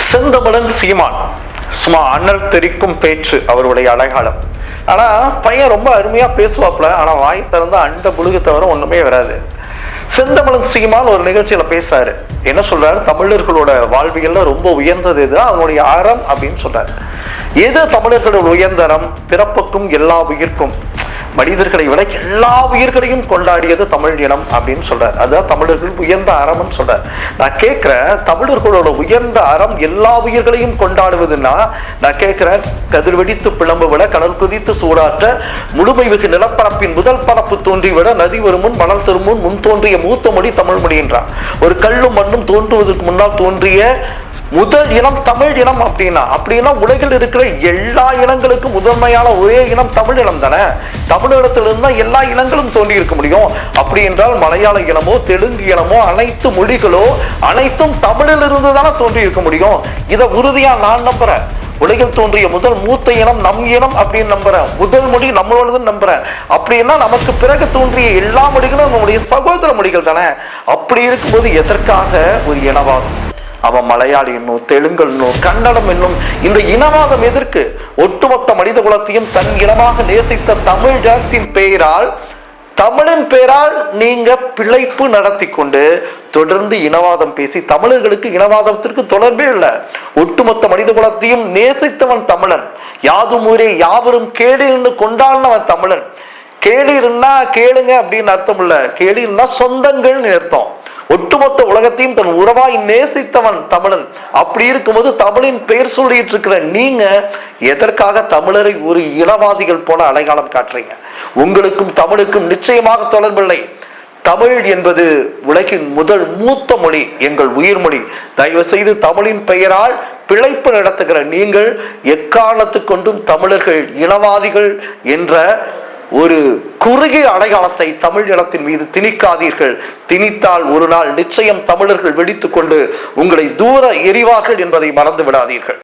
செந்தமிழன் சீமான் சும்மா அண்ணல் தெரிக்கும் பேச்சு அவருடைய அடையாளம். ஆனா பையன் ரொம்ப அருமையா பேசுவாப்புல. ஆனா வாய் திறந்து அண்ட புழுகு தவிர ஒண்ணுமே வராது. செந்தமிழன் சீமான் ஒரு நிகழ்ச்சியில பேசுறாரு. என்ன சொல்றாரு? தமிழர்களோட வாழ்வியல்ல ரொம்ப உயர்ந்தது எது, அதனுடைய அறம் அப்படின்னு சொல்றாரு. எது தமிழர்களோட உயர்ந்தரம்? பிறப்புக்கும் எல்லா உயிர்க்கும், மனிதர்களை விட எல்லா உயிர்களையும் கொண்டாடியது தமிழ் இனம் அப்படின்னு சொல்றாரு. அதுதான் தமிழர்கள் உயர்ந்த அறம்னு சொல்றாரு. நான் கேட்கிறேன், தமிழர்களோட உயர்ந்த அறம் எல்லா உயிர்களையும் கொண்டாடுவதுன்னா நான் கேட்கிறேன், கதிர் வெடித்து பிளம்பு விட கடல் குதித்து சூடாற்ற முழுமை மிகு நிலப்பரப்பின் முதல் பரப்பு தோன்றிவிட நதி வரும் முன் மணல் திருமுன் முன் தோன்றிய மூத்த மொழி தமிழ் மொழி என்றான். ஒரு கல்லும் மண்ணும் தோன்றுவதற்கு முன்னால் தோன்றிய முதல் இனம் தமிழ் இனம். அப்படின்னா உலகில் இருக்கிற எல்லா இனங்களுக்கும் முதன்மையான ஒரே இனம் தமிழ் இனம் தானே. தமிழினத்திலிருந்து தான் எல்லா இனங்களும் தோன்றி இருக்க முடியும். அப்படி என்றால் மலையாள இனமோ தெலுங்கு இனமோ அனைத்து மொழிகளோ அனைத்தும் தமிழில் இருந்து தானே தோன்றி இருக்க முடியும். இதை உறுதியா நான் நம்புறேன். உலகில் தோன்றிய முதல் மூத்த இனம் நம் இனம் அப்படின்னு நம்புறேன். முதல் மொழி நம்மளோடதுன்னு நம்புறேன். அப்படின்னா நமக்கு பிறகு தோன்றிய எல்லா மொழிகளும் நம்முடைய சகோதர மொழிகள் தானே. அப்படி இருக்கும்போது எதற்காக ஒரு இனவாதம்? அவன் மலையாளி என்னும் தெலுங்கு என்னும் கன்னடம் என்னும் இந்த இனவாதம் எதற்கு? ஒட்டுமொத்த மனித குலத்தையும் தன் இனமாக நேசித்த தமிழ் ஜனத்தின் பெயரால், தமிழின் பெயரால் நீங்க பிழைப்பு நடத்தி கொண்டு தொடர்ந்து இனவாதம் பேசி, தமிழர்களுக்கு இனவாதத்திற்கு தொடர்பே இல்லை. ஒட்டுமொத்த மனித குலத்தையும் நேசித்தவன் தமிழன். யாதும் ஊரே யாவரும் கேளீர்னு கொண்டாடினவன் தமிழன். கேளீர்னா கேளுங்க அப்படின்னு அர்த்தம் இல்ல, கேளீர்னா சொந்தங்கள்னு அர்த்தம். ஒட்டுமொத்த உலகத்தையும் தன் உறவாய் நேசித்தவன் தமிழன். அப்படி இருக்கும்போது தமிழின் பெயர் சொல்லிட்டு இருக்கிற நீங்க எதற்காக தமிழரை ஒரு இனவாதிகள் போல அடையாளம் காட்டுறீங்க? உங்களுக்கும் தமிழுக்கும் நிச்சயமாக தொடர்பில்லை. தமிழ் என்பது உலகின் முதல் மூத்த மொழி, எங்கள் உயிர் மொழி. தயவு செய்து தமிழின் பெயரால் பிழைப்பு நடத்துகிற நீங்கள் எக்காரணத்து கொண்டும் தமிழர்கள் இனவாதிகள் என்ற ஒரு குறுகிய அடையாளத்தை தமிழ் இனத்தின் மீது திணிக்காதீர்கள். திணித்தால் ஒரு நாள் நிச்சயம் தமிழர்கள் வெடித்துக் கொண்டு உங்களை தூர எறிவார்கள் என்பதை மறந்து விடாதீர்கள்.